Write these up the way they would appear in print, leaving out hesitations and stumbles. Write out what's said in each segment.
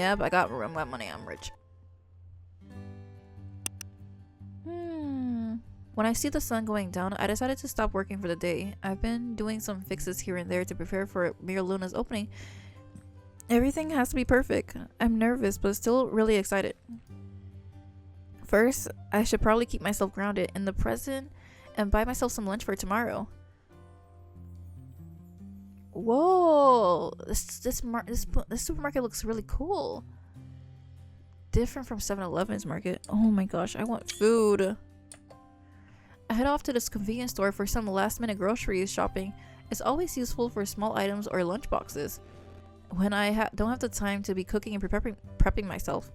Yeah, but I got money. I'm rich. When I see the sun going down, I decided to stop working for the day. I've been doing some fixes here and there to prepare for Mir Luna's opening. Everything has to be perfect. I'm nervous, but still really excited. First, I should probably keep myself grounded in the present and buy myself some lunch for tomorrow. Whoa! This supermarket looks really cool. Different from 7-Eleven's market. Oh my gosh, I want food. I head off to this convenience store for some last-minute groceries shopping. It's always useful for small items or lunch boxes when I don't have the time to be cooking and prepping myself.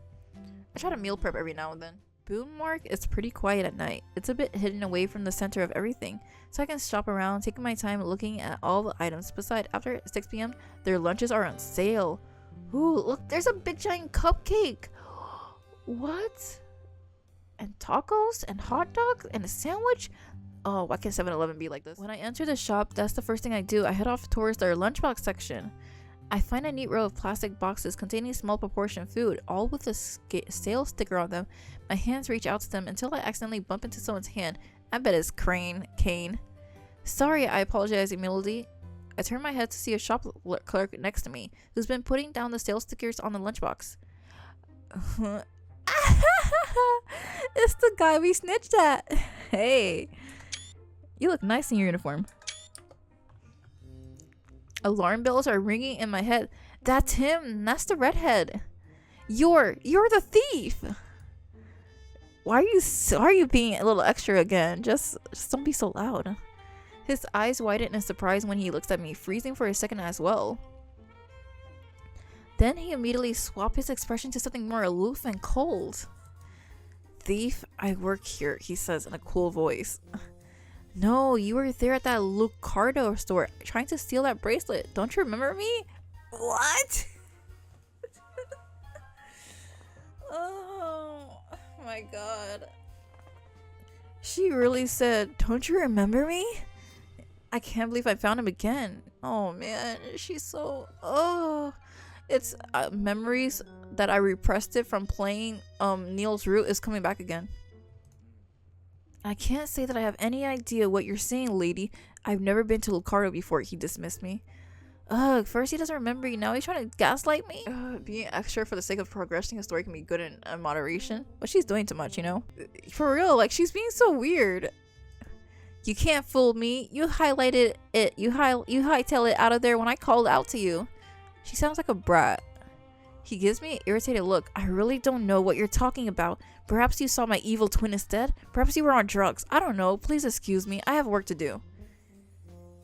I try to meal prep every now and then. Boommark is pretty quiet at night. It's a bit hidden away from the center of everything, so I can shop around, taking my time looking at all the items. Besides, after 6 p.m., their lunches are on sale. Ooh, look, there's a big giant cupcake. What? And tacos and hot dogs and a sandwich? Oh, why can't 7-Eleven be like this? When I enter the shop, that's the first thing I do. I head off towards their lunchbox section. I find a neat row of plastic boxes containing small proportion food, all with a sale sticker on them. My hands reach out to them until I accidentally bump into someone's hand. I bet it's Cain. Sorry, I apologize immediately. I turn my head to see a shop clerk next to me, who's been putting down the sale stickers on the lunchbox. It's the guy we snitched at. Hey, you look nice in your uniform. Alarm bells are ringing in my head. That's him. That's the redhead. You're the thief. Why are you being a little extra again? Just don't be so loud. His eyes widen in surprise when he looks at me, freezing for a second as well. Then he immediately swapped his expression to something more aloof and cold. Thief, I work here, he says in a cool voice. No, you were there at that Lucardo store trying to steal that bracelet. Don't you remember me? What? Oh my god. She really said, don't you remember me? I can't believe I found him again. Oh man, she's so... Oh... It's memories that I repressed it from playing Neil's Route is coming back again. I can't say that I have any idea what you're saying, lady. I've never been to Lucardo before. He dismissed me. Ugh, first he doesn't remember me, now he's trying to gaslight me? Being extra for the sake of progressing a story can be good in moderation, but she's doing too much, you know? For real, like, she's being so weird. You can't fool me. You highlighted it. You hightail it out of there when I called out to you. She sounds like a brat. He gives me an irritated look. I really don't know what you're talking about. Perhaps you saw my evil twin instead? Perhaps you were on drugs. I don't know. Please excuse me. I have work to do.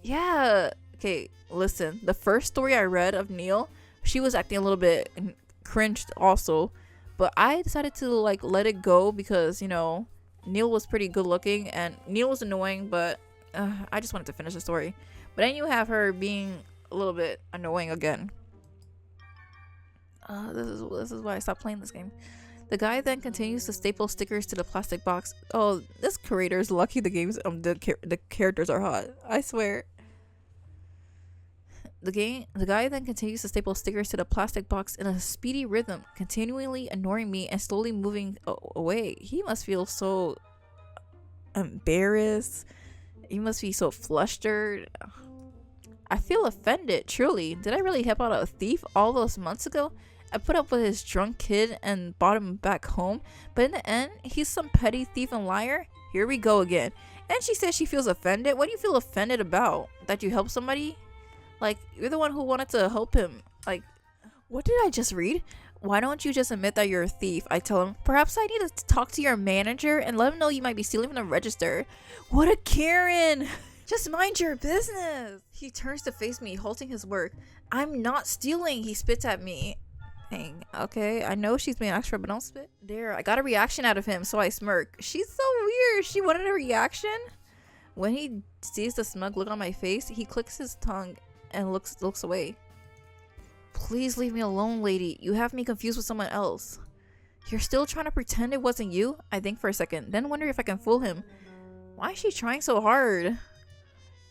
Yeah. Okay, listen. The first story I read of Neil, she was acting a little bit cringed also. But I decided to like let it go because, you know, Neil was pretty good looking and Neil was annoying, but I just wanted to finish the story. But then you have her being a little bit annoying again. This is why I stopped playing this game. The guy then continues to staple stickers to the plastic box. Oh, this creator is lucky the characters are hot. I swear. The guy then continues to staple stickers to the plastic box in a speedy rhythm, continually annoying me and slowly moving away. He must feel so embarrassed. He must be so flustered. I feel offended, truly. Did I really help out a thief all those months ago? I put up with his drunk kid and brought him back home, but in the end, he's some petty thief and liar? Here we go again. And she says she feels offended? What do you feel offended about? That you help somebody? Like, you're the one who wanted to help him. Like, what did I just read? Why don't you just admit that you're a thief? I tell him, perhaps I need to talk to your manager and let him know you might be stealing from the register. What a Karen! Just mind your business. He turns to face me, halting his work. I'm not stealing, he spits at me. Dang, okay, I know she's being extra, but don't spit. There, I got a reaction out of him, so I smirk. She's so weird. She wanted a reaction? When he sees the smug look on my face, he clicks his tongue and looks away. Please leave me alone, lady. You have me confused with someone else. You're still trying to pretend it wasn't you? I think for a second, then wonder if I can fool him. Why is she trying so hard?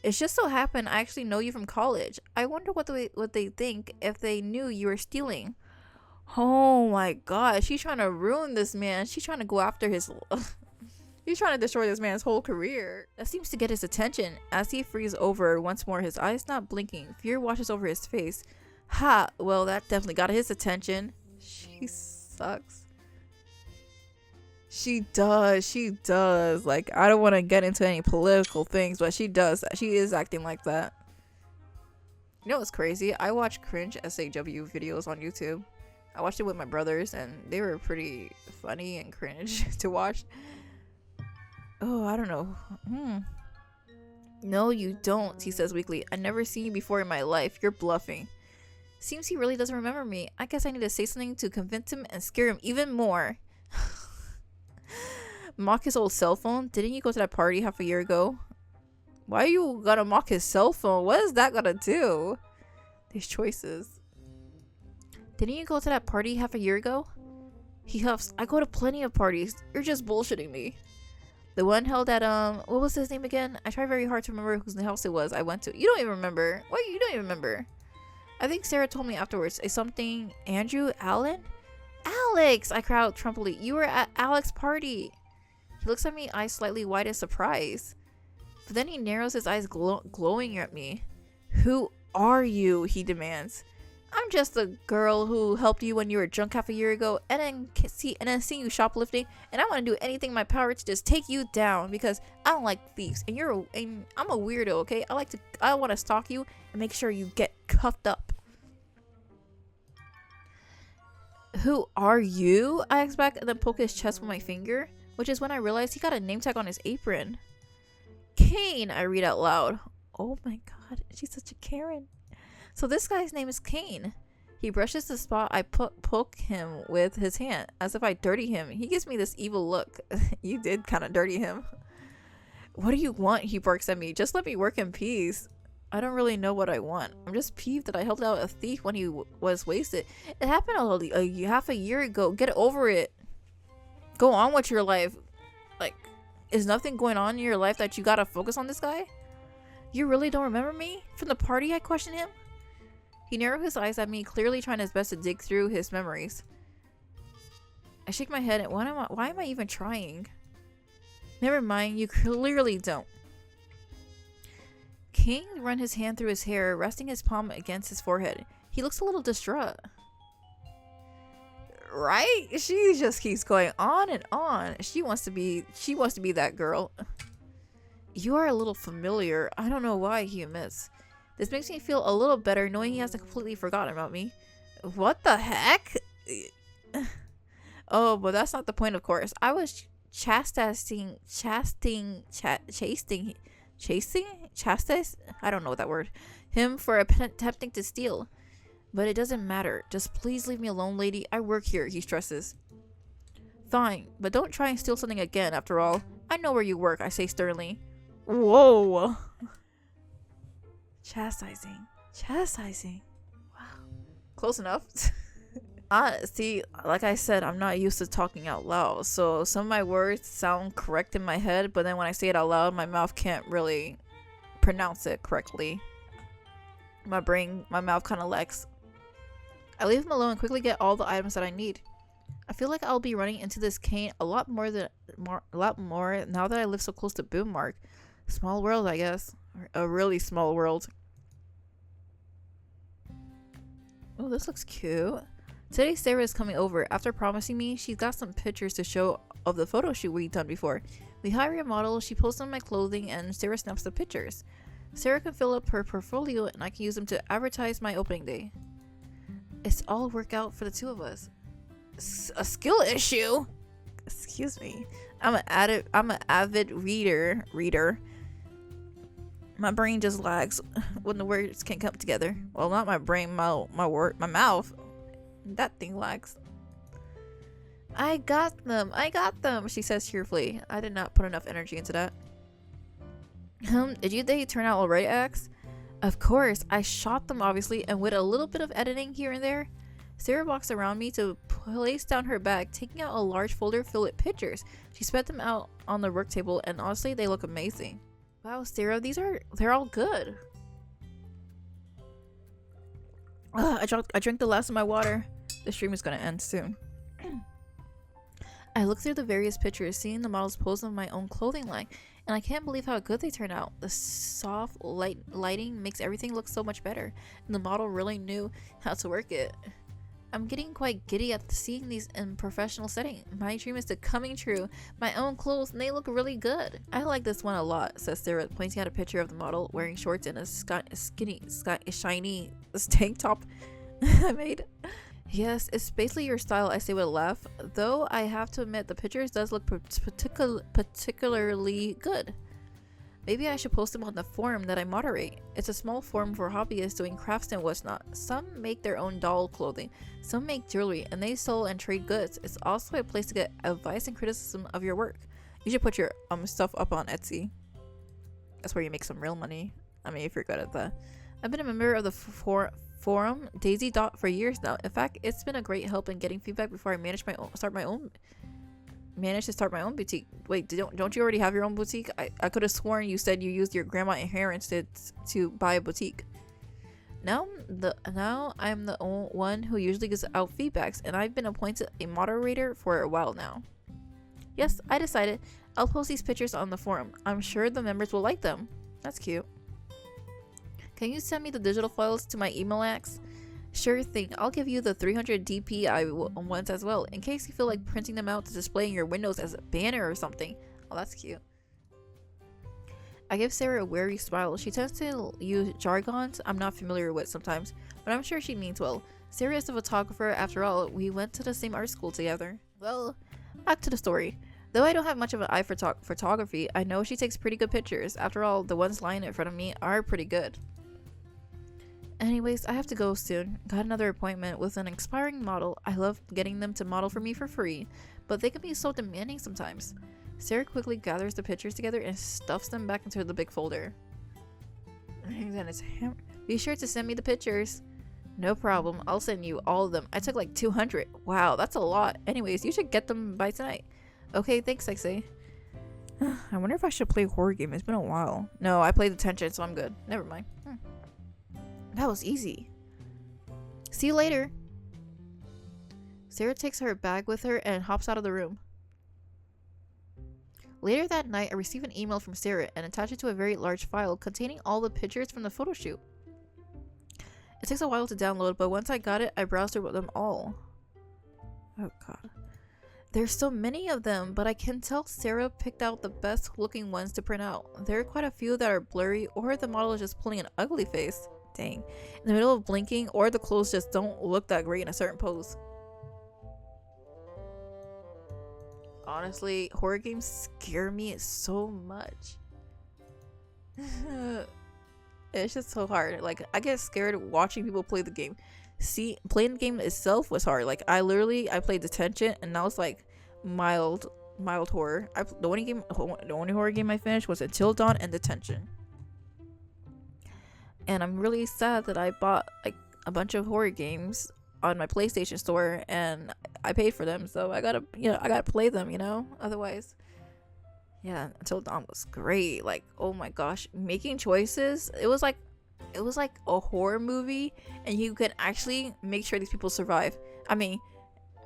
It just so happened I actually know you from college. I wonder what they think if they knew you were stealing. Oh my god, she's trying to ruin this man. She's trying to go after his He's trying to destroy this man's whole career. That seems to get his attention. As he freezes over once more, his eyes not blinking. Fear washes over his face. Ha! Well, that definitely got his attention. She sucks. She does. Like, I don't want to get into any political things, but she does. She is acting like that. You know what's crazy? I watch cringe SAW videos on YouTube. I watched it with my brothers, and they were pretty funny and cringe to watch. Oh, I don't know. No, you don't, he says weakly. I've never seen you before in my life. You're bluffing. Seems he really doesn't remember me. I guess I need to say something to convince him and scare him even more. Mock his old cell phone? Didn't you go to that party half a year ago? Why you gotta mock his cell phone? What is that gonna do? These choices. Didn't you go to that party half a year ago? He huffs. I go to plenty of parties. You're just bullshitting me. The one held at, what was his name again? I tried very hard to remember whose house it was I went to. You don't even remember. What? You don't even remember. I think Sarah told me afterwards. Is something Andrew? Alan? Alex! I cried trumpily. You were at Alex's party. He looks at me, eyes slightly wide in surprise. But then he narrows his eyes, glowing at me. Who are you? He demands. I'm just the girl who helped you when you were drunk half a year ago, and then see you shoplifting, and I want to do anything in my power to just take you down because I don't like thieves, and I'm a weirdo, okay? I want to stalk you and make sure you get cuffed up. Who are you? I asked back and then poke his chest with my finger, which is when I realized he got a name tag on his apron. Cain, I read out loud. Oh my god, she's such a Karen. So this guy's name is Cain. He brushes the spot I poke him with his hand, as if I dirty him. He gives me this evil look. You did kind of dirty him. What do you want? He barks at me. Just let me work in peace. I don't really know what I want. I'm just peeved that I helped out a thief when he was wasted. It happened half a year ago. Get over it. Go on with your life. Like, is nothing going on in your life that you gotta focus on this guy? You really don't remember me? From the party? I questioned him. He narrowed his eyes at me, clearly trying his best to dig through his memories. I shake my head and why am I even trying? Never mind, you clearly don't. King ran his hand through his hair, resting his palm against his forehead. He looks a little distraught. Right? She just keeps going on and on. She wants to be that girl. You are a little familiar. I don't know why, he admits. This makes me feel a little better knowing he hasn't completely forgotten about me. What the heck? Oh, but that's not the point, of course. I was chastising? Chastise? I don't know that word. Him for attempting to steal. But it doesn't matter. Just please leave me alone, lady. I work here, he stresses. Fine, but don't try and steal something again, after all. I know where you work, I say sternly. Whoa. Chastising. Wow. Close enough. See, like I said, I'm not used to talking out loud. So some of my words sound correct in my head, but then when I say it out loud, my mouth can't really pronounce it correctly. My mouth kind of lags. I leave him alone and quickly get all the items that I need. I feel like I'll be running into this Cain a lot more now that I live so close to Boommark. Small world, I guess. A really small world. Oh, this looks cute. Today Sarah is coming over. After promising me, she's got some pictures to show of the photo shoot we've done before. We hire a model, she posts on my clothing, and Sarah snaps the pictures. Sarah can fill up her portfolio and I can use them to advertise my opening day. It's all work out for the two of us. A skill issue? Excuse me. I'm an avid reader. My brain just lags when the words can't come together. Well, not my brain, my mouth. That thing lags. I got them, she says cheerfully. I did not put enough energy into that. Did they turn out alright, X? Of course, I shot them obviously, and with a little bit of editing here and there. Sarah walks around me to place down her bag, taking out a large folder filled with pictures. She spread them out on the work table, and honestly, they look amazing. Wow, Sarah, they're all good. I drank the last of my water. The stream is gonna end soon. I looked through the various pictures, seeing the models pose on my own clothing line, and I can't believe how good they turned out. The soft lighting makes everything look so much better, and the model really knew how to work it. I'm getting quite giddy at seeing these in professional setting. My dream is coming true. My own clothes, and they look really good. I like this one a lot, says Sarah, pointing at a picture of the model wearing shorts and a shiny tank top I made. Yes, it's basically your style, I say with a laugh. Though I have to admit, the pictures does look particularly good. Maybe I should post them on the forum that I moderate. It's a small forum for hobbyists doing crafts and whatnot. Some make their own doll clothing, some make jewelry, and they sell and trade goods. It's also a place to get advice and criticism of your work. You should put your stuff up on Etsy. That's where you make some real money. I mean, if you're good at that. I've been a member of the forum Daisy Dot for years now. In fact, it's been a great help in getting feedback before I manage to start my own boutique. Wait, don't you already have your own boutique? I could have sworn you said you used your grandma inheritance to buy a boutique. Now I'm the one who usually gives out feedbacks, and I've been appointed a moderator for a while now. Yes, I decided I'll post these pictures on the forum. I'm sure the members will like them. That's cute. Can you send me the digital files to my email ax? Sure thing. I'll give you the 300 DPI ones as well, in case you feel like printing them out to display in your windows as a banner or something. Oh, that's cute. I give Sarah a wary smile. She tends to use jargons I'm not familiar with sometimes, but I'm sure she means well. Sarah is a photographer after all. We went to the same art school together. Well, back to the story. Though I don't have much of an eye for photography, I know she takes pretty good pictures. After all, the ones lying in front of me are pretty good. Anyways, I have to go soon. Got another appointment with an expiring model. I love getting them to model for me for free, but they can be so demanding sometimes. Sarah quickly gathers the pictures together and stuffs them back into the big folder. And then it's be sure to send me the pictures. No problem. I'll send you all of them. I took like 200. Wow, that's a lot. Anyways, you should get them by tonight. Okay, thanks, Sexy. I wonder if I should play a horror game. It's been a while. No, I played Detention, so I'm good. Never mind. That was easy. See you later. Sarah takes her bag with her and hops out of the room. Later that night, I receive an email from Sarah and attach it to a very large file containing all the pictures from the photo shoot. It takes a while to download, but once I got it, I browsed through them all. Oh god. There's so many of them, but I can tell Sarah picked out the best looking ones to print out. There are quite a few that are blurry, or the model is just pulling an ugly face. Dang. In the middle of blinking, or the clothes just don't look that great in a certain pose. Honestly, horror games scare me so much. It's just so hard. Like, I get scared watching people play the game. See, playing the game itself was hard. Like, I played Detention, and that was like mild horror. The only horror game I finished was Until Dawn and Detention. And I'm really sad that I bought like a bunch of horror games on my PlayStation store, and I paid for them, so I gotta play them, otherwise. Yeah, Until Dawn was great. Like, oh my gosh, making choices, it was like a horror movie, and you could actually make sure these people survive. I mean,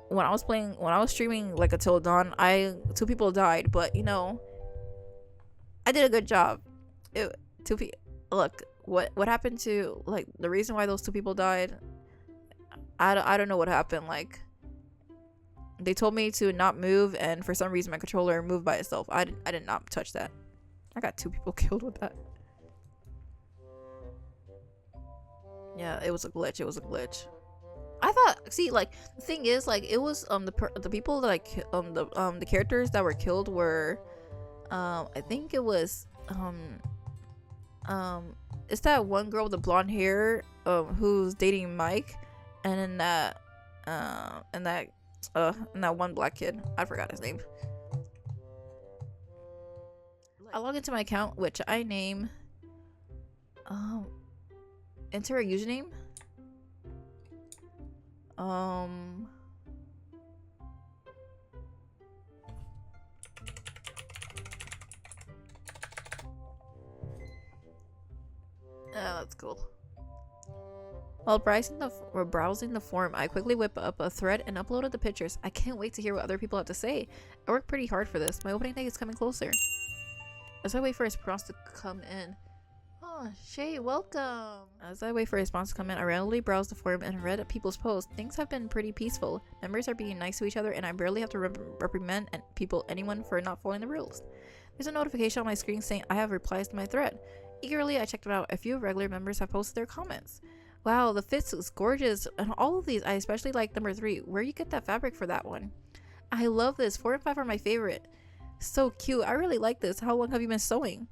when I was streaming like Until Dawn, 2 people died, but I did a good job. Look, what happened to, like, the reason why those 2 people died, I don't know what happened. Like, they told me to not move, and for some reason my controller moved by itself. I did not touch that. I got 2 people killed with that. Yeah, it was a glitch. I thought, see, like, the thing is, like, it was the people that the characters that were killed were I think it was it's that one girl with the blonde hair who's dating Mike, and then that one black kid. I forgot his name. I log into my account, which I name enter a username. That's cool. While browsing the forum, I quickly whipped up a thread and uploaded the pictures. I can't wait to hear what other people have to say. I worked pretty hard for this. My opening day is coming closer. As I wait for a response to come in. Oh, Shay, welcome! As I wait for a response to come in, I randomly browsed the forum and read people's posts. Things have been pretty peaceful. Members are being nice to each other, and I barely have to reprimand anyone for not following the rules. There's a notification on my screen saying I have replies to my thread. Eagerly, I checked it out. A few regular members have posted their comments. Wow, the fits is gorgeous, and all of these, I especially like number 3. Where you get that fabric for that one? I love this. 4 and 5 are my favorite. So cute. I really like this. How long have you been sewing?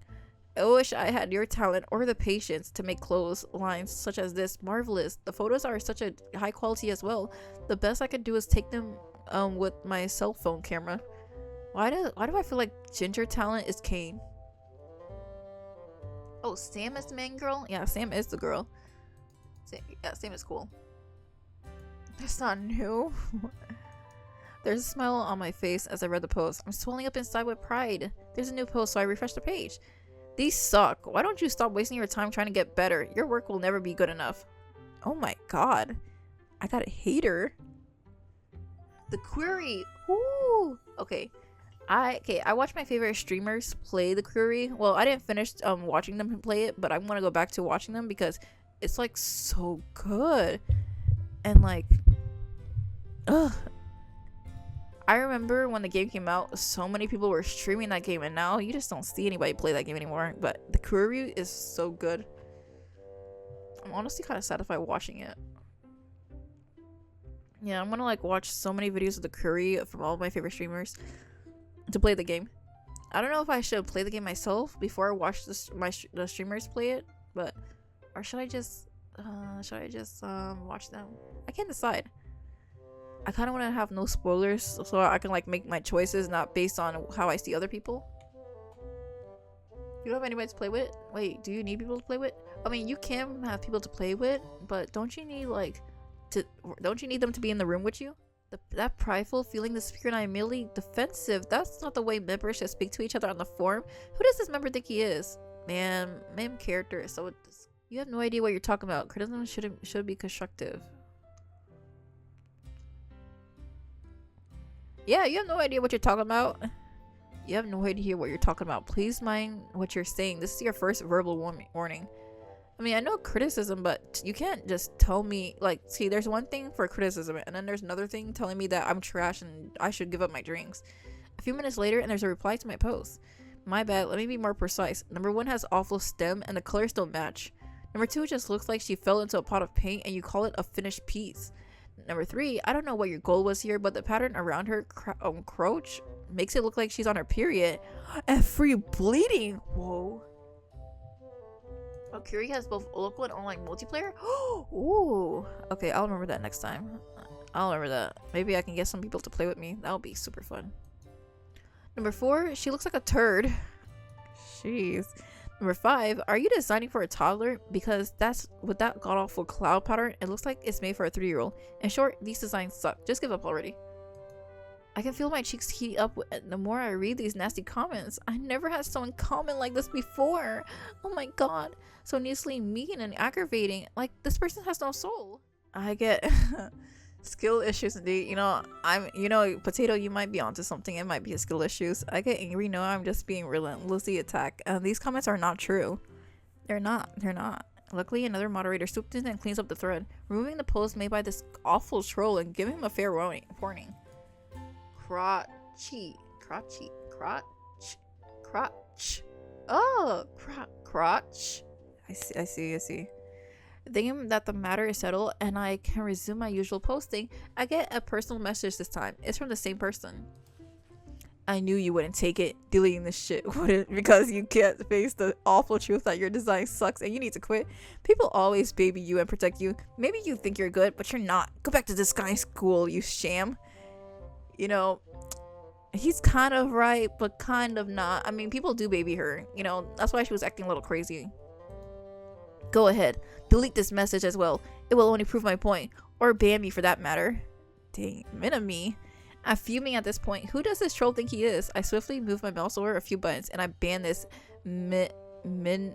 I wish I had your talent or the patience to make clothes lines such as this. Marvelous. The photos are such a high quality as well. The best I could do is take them with my cell phone camera. Why do I feel like Ginger talent is Cain? Oh, Sam is the main girl? Yeah, Sam is the girl. Yeah, Sam is cool. That's not new. There's a smile on my face as I read the post. I'm swelling up inside with pride. There's a new post, so I refreshed the page. These suck. Why don't you stop wasting your time trying to get better? Your work will never be good enough. Oh my god. I got a hater. The query. Ooh. Okay. I watched my favorite streamers play the query. Well, I didn't finish watching them play it, but I want to go back to watching them because it's like so good. And like I remember when the game came out, so many people were streaming that game, and now you just don't see anybody play that game anymore. But the query is so good. I'm honestly kind of satisfied watching it. Yeah, I'm gonna like watch so many videos of the query from all of my favorite streamers to play the game. I don't know if I should play the game myself before I watch the streamers play it, but or should I just watch them? I can't decide. I kind of want to have no spoilers so I can like make my choices not based on how I see other people. You don't have anybody to play with? Wait, do you need people to play with? I mean, you can have people to play with, but don't you need them to be in the room with you? That prideful feeling, the speaker and I immediately defensive. That's not the way members should speak to each other on the forum. Who does this member think he is? Man, main character is so. You have no idea what you're talking about. Criticism should be constructive. Yeah, you have no idea what you're talking about. You have no idea what you're talking about. Please mind what you're saying. This is your first verbal warning. I mean, I know criticism, but you can't just tell me, like, see, there's one thing for criticism, and then there's another thing telling me that I'm trash and I should give up my drinks. A few minutes later, and there's a reply to my post. My bad, let me be more precise. Number 1 has awful stem, and the colors don't match. Number 2 just looks like she fell into a pot of paint, and you call it a finished piece. Number 3, I don't know what your goal was here, but the pattern around her crotch makes it look like she's on her period. And free bleeding! Whoa. Oh, Curie has both local and online multiplayer? Ooh. Okay, I'll remember that next time. I'll remember that. Maybe I can get some people to play with me. That'll be super fun. Number 4, she looks like a turd. Jeez. Number 5, are you designing for a toddler? Because that's with that god-awful cloud pattern, it looks like it's made for a 3-year-old. In short, these designs suck. Just give up already. I can feel my cheeks heat up the more I read these nasty comments. I never had someone comment like this before. Oh my god. So needlessly mean and aggravating. Like, this person has no soul. I get skill issues indeed. Potato, you might be onto something. It might be a skill issues. I get angry. No, I'm just being relentlessly attacked. These comments are not true. They're not. Luckily, another moderator swooped in and cleans up the thread, removing the post made by this awful troll and giving him a fair warning. Crotch. Oh, crotch. I see. Thinking that the matter is settled and I can resume my usual posting, I get a personal message this time. It's from the same person. I knew you wouldn't take it, deleting this shit because you can't face the awful truth that your design sucks and you need to quit. People always baby you and protect you. Maybe you think you're good, but you're not. Go back to disguise school, you sham. He's kind of right, but kind of not. I mean, people do baby her. That's why she was acting a little crazy. Go ahead. Delete this message as well. It will only prove my point. Or ban me for that matter. Dang, Minami. I'm fuming at this point. Who does this troll think he is? I swiftly move my mouse over a few buttons and I ban this Minami.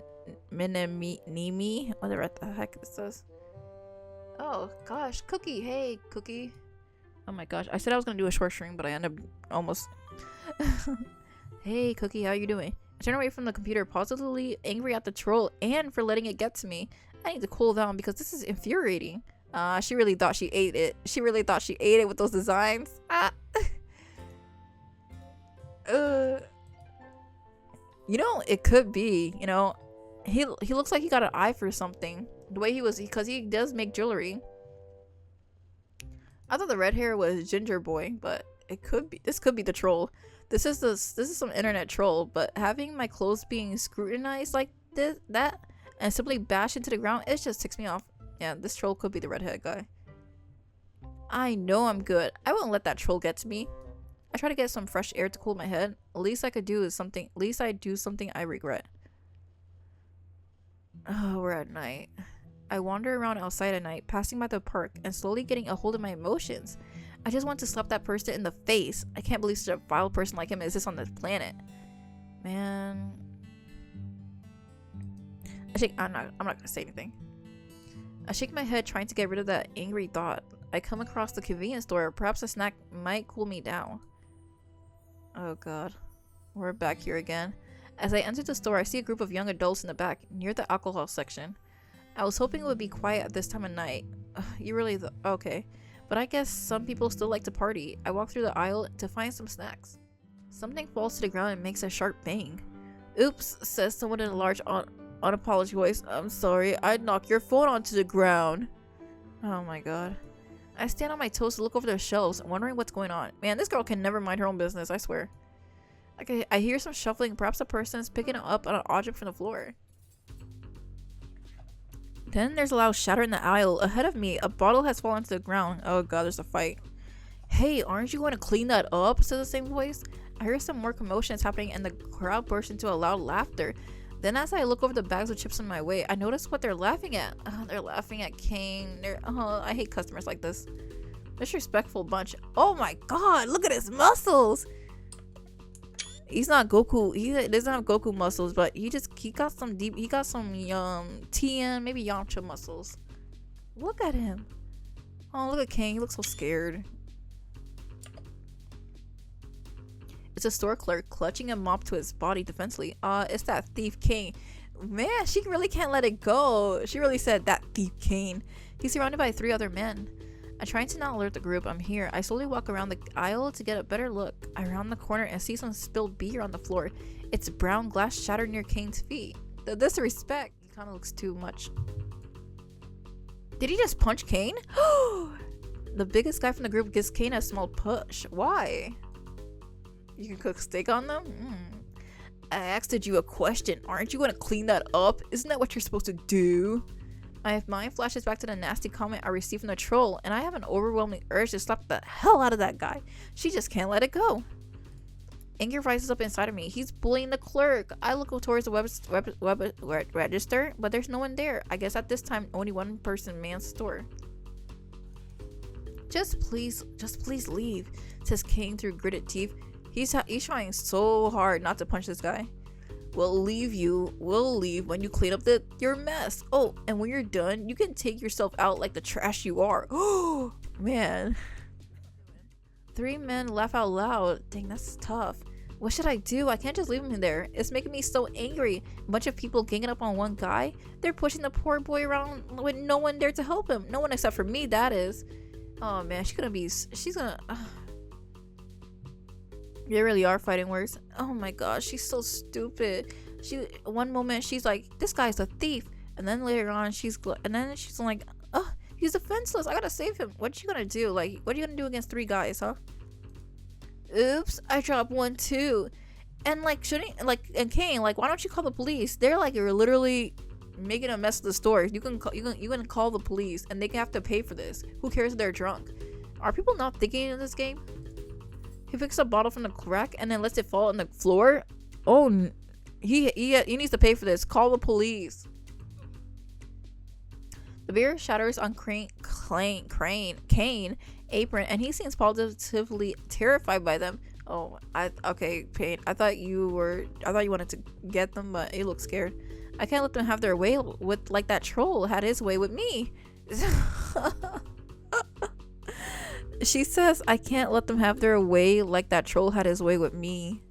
Whatever the heck this says. Oh gosh, Cookie. Hey, Cookie. Oh my gosh, I said I was gonna do a short stream, but I ended up almost. Hey, Cookie, how you doing? I turned away from the computer, positively angry at the troll and for letting it get to me. I need to cool down because this is infuriating. She really thought she ate it. She really thought she ate it with those designs. You know, it could be, you know, he looks like he got an eye for something. The way he was, because he does make jewelry. I thought the red hair was Ginger Boy, but it could be, this could be the troll. This is some internet troll, but having my clothes being scrutinized like that, and simply bashed into the ground, it just ticks me off. Yeah, this troll could be the redhead guy. I know I'm good. I won't let that troll get to me. I try to get some fresh air to cool my head. Least I do something I regret. Oh, we're at night. I wander around outside at night, passing by the park, and slowly getting a hold of my emotions. I just want to slap that person in the face. I can't believe such a vile person like him exists on this planet. Man. I'm not gonna say anything. I shake my head, trying to get rid of that angry thought. I come across the convenience store. Perhaps a snack might cool me down. Oh god. We're back here again. As I enter the store, I see a group of young adults in the back, near the alcohol section. I was hoping it would be quiet at this time of night. You really okay. But I guess some people still like to party. I walk through the aisle to find some snacks. Something falls to the ground and makes a sharp bang. Oops, says someone in a large unapologetic voice. I'm sorry, I'd knock your phone onto the ground. Oh my god. I stand on my toes to look over the shelves, wondering what's going on. Man, this girl can never mind her own business, I swear. Okay, I hear some shuffling. Perhaps a person is picking up an object from the floor. Then there's a loud shatter in the aisle. Ahead of me, a bottle has fallen to the ground. Oh god, there's a fight. Hey, aren't you going to clean that up? Says the same voice. I hear some more commotion is happening and the crowd bursts into a loud laughter. Then as I look over the bags of chips in my way, I notice what they're laughing at. They're laughing at Cain. I hate customers like this. Disrespectful bunch. Oh my god, look at his muscles! He's not Goku. He doesn't have Goku muscles, but he got some TN, maybe Yamcha muscles. Look at him. Oh, look at Cain. He looks so scared. It's a store clerk clutching a mop to his body defensively. It's that thief Cain. Man, she really can't let it go. She really said that thief Cain. He's surrounded by 3 other men. I try to not alert the group I'm here. I slowly walk around the aisle to get a better look. I round the corner and see some spilled beer on the floor. It's brown glass shattered near Cain's feet. The disrespect. He kind of looks too much. Did he just punch Cain? The biggest guy from the group gives Cain a small push. Why? You can cook steak on them? I asked you a question. Aren't you going to clean that up? Isn't that what you're supposed to do? My mind flashes back to the nasty comment I received from the troll, and I have an overwhelming urge to slap the hell out of that guy. She just can't let it go. Anger rises up inside of me. He's bullying the clerk. I look towards the register, but there's no one there. I guess at this time, only one person mans the store. Just please leave, says Cain through gritted teeth. He's trying so hard not to punch this guy. We'll leave when you clean up your mess. Oh, and when you're done, you can take yourself out like the trash you are. Oh, man. 3 men laugh out loud. Dang, that's tough. What should I do? I can't just leave him in there. It's making me so angry. A bunch of people ganging up on one guy. They're pushing the poor boy around with no one there to help him. No one except for me, that is. Oh, man, she's gonna... They really are fighting words. Oh my gosh, she's so stupid. One moment she's like, this guy's a thief, and then later on she's like, oh, he's defenseless. I gotta save him. What you gonna do? Like, what are you gonna do against 3 guys, huh? Oops, I dropped 1 too. And like, and Cain, like, why don't you call the police? They're like, you're literally making a mess of the store. You can call the police, and they have to pay for this. Who cares if they're drunk? Are people not thinking in this game? He picks a bottle from the rack and then lets it fall on the floor. Oh, he needs to pay for this. Call the police. The beer shatters on Cain apron, and he seems positively terrified by them. Oh, okay, Pain. I thought you wanted to get them, but you look scared. I can't let them have their way with like that troll had his way with me. She says I can't let them have their way like that troll had his way with me.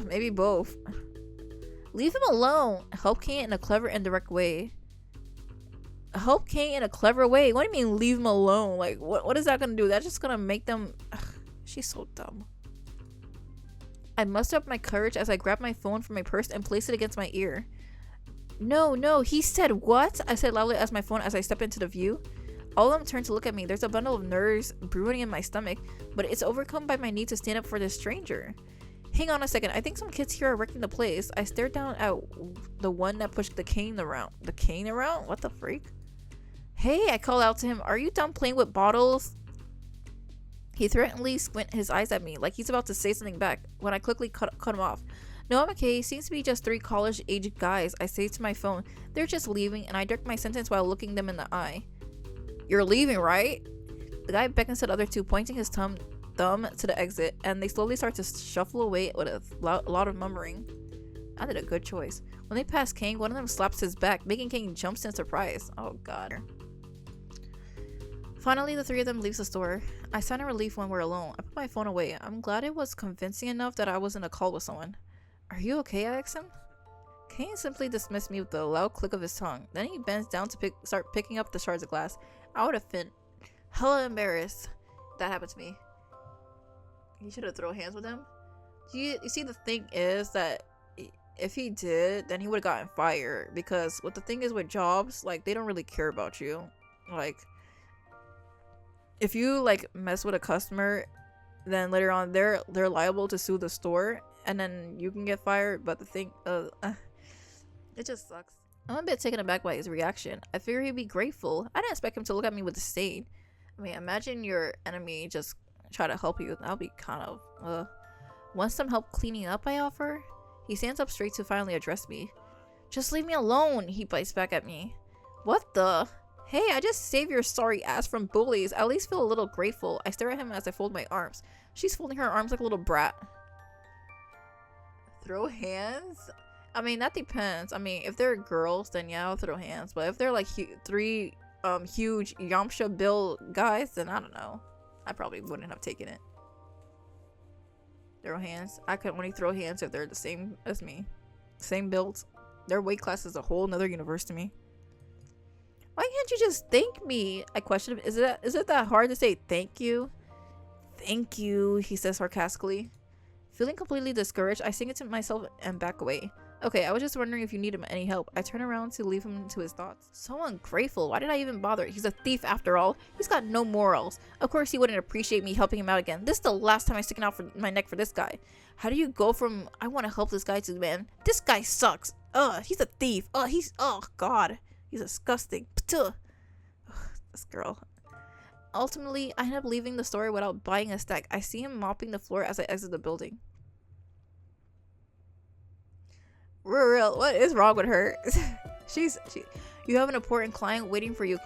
Maybe both. Leave him alone. Help Cain in a clever and direct way. Help Cain in a clever way? What do you mean leave him alone? Like, what is that gonna do? That's just gonna make them... She's so dumb. I mustered up my courage as I grabbed my phone from my purse and placed it against my ear. No, he said what? I said loudly as my phone as I stepped into the view. All of them turned to look at me. There's a bundle of nerves brewing in my stomach, but it's overcome by my need to stand up for this stranger. Hang on a second. I think some kids here are wrecking the place. I stared down at the one that pushed the Cain around. The Cain around? What the freak? Hey, I called out to him. Are you done playing with bottles? He threateningly squinted his eyes at me, like he's about to say something back, when I quickly cut him off. No, I'm okay. Seems to be just 3 college-aged guys. I say to my phone. They're just leaving, and I direct my sentence while looking them in the eye. You're leaving, right? The guy beckons to the other 2, pointing his thumb to the exit, and they slowly start to shuffle away with a lot of murmuring. I did a good choice. When they pass Cain, one of them slaps his back, making Cain jump in surprise. Oh god. Finally, the 3 of them leaves the store. I sigh in relief when we're alone. I put my phone away. I'm glad it was convincing enough that I was in a call with someone. Are you okay? I asked him. Cain simply dismissed me with a loud click of his tongue. Then he bends down to start picking up the shards of glass. I would have been hella embarrassed. That happened to me. You should have thrown hands with him. You see, the thing is that if he did, then he would have gotten fired. Because what the thing is with jobs, like, they don't really care about you. Like, if you like mess with a customer, then later on they're liable to sue the store, and then you can get fired. But the thing, it just sucks. I'm a bit taken aback by his reaction. I figured he'd be grateful. I didn't expect him to look at me with disdain. I mean, imagine your enemy just try to help you. That would be kind of Want some help cleaning up, I offer? He stands up straight to finally address me. Just leave me alone, he bites back at me. What the? Hey, I just saved your sorry ass from bullies. I at least feel a little grateful. I stare at him as I fold my arms. She's folding her arms like a little brat. Throw hands? I mean, that depends. I mean, if they're girls, then yeah, I'll throw hands. But if they're like 3 huge Yamcha build guys, then I don't know. I probably wouldn't have taken it. Throw hands? I could only throw hands if they're the same as me. Same builds. Their weight class is a whole nother universe to me. Why can't you just thank me? I questioned him. Is it that hard to say thank you? Thank you, he says sarcastically. Feeling completely discouraged, I sing it to myself and back away. Okay, I was just wondering if you need him any help. I turn around to leave him to his thoughts. So ungrateful. Why did I even bother? He's a thief after all. He's got no morals. Of course he wouldn't appreciate me helping him out again. This is the last time I'm sticking out for my neck for this guy. How do you go from I want to help this guy to, man, this guy sucks. He's a thief. Oh god. He's disgusting. Ugh, this girl. Ultimately, I end up leaving the store without buying a stack. I see him mopping the floor as I exit the building. Real, what is wrong with her? You have an important client waiting for you.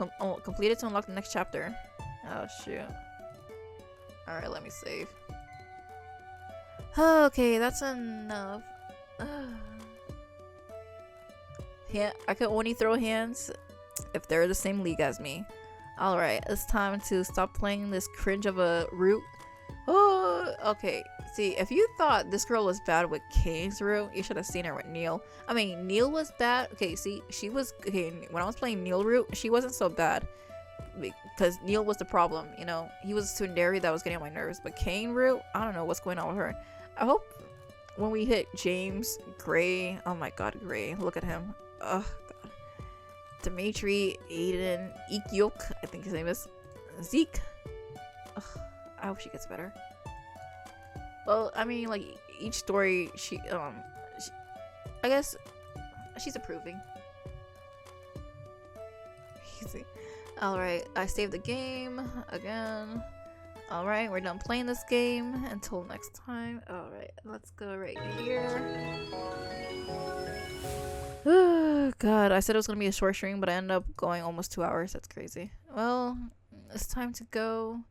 Complete it to unlock the next chapter. Oh shoot. Alright, let me save. Okay, that's enough. Yeah, I can only throw hands if they're the same league as me. Alright, it's time to stop playing this cringe of a route. Oh, okay. See, if you thought this girl was bad with Cain's route, you should have seen her with Neil. I mean, Neil was bad. Okay, see, she was... Okay, when I was playing Neil route, she wasn't so bad. Because Neil was the problem, you know? He was a tsundere that was getting on my nerves. But Cain route, I don't know what's going on with her. I hope when we hit James, Gray... Oh my god, Gray. Look at him. Ugh, god. Dimitri, Aiden, Ikyok, I think his name is. Zeke. Ugh, I hope she gets better. Well, I mean, like, each story, I guess she's improving. Easy. Alright, I saved the game again. Alright, we're done playing this game. Until next time. Alright, let's go right here. Oh, God, I said it was going to be a short stream, but I ended up going almost 2 hours. That's crazy. Well, it's time to go.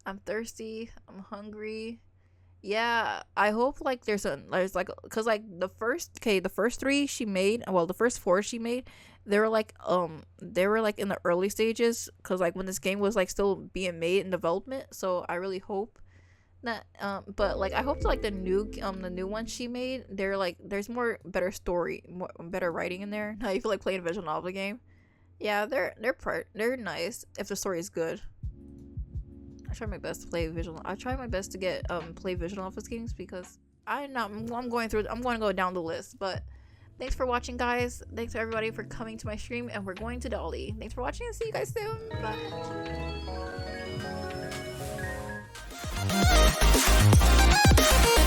I'm thirsty. I'm hungry. Yeah, I hope like there's like, cause like the first 3 she made, well, the first 4 she made, they were like in the early stages, because like when this game was like still being made in development. So I really hope that but like I hope like the new one she made, they're like there's more better story, more better writing in there. Now you feel like playing a visual novel game. Yeah, they're nice if the story is good. I try my best to play visual. I try my best to get play visual novel games, because I'm going to go down the list. But thanks for watching, guys. Thanks everybody for coming to my stream, and we're going to Dolly. Thanks for watching, and see you guys soon. Bye.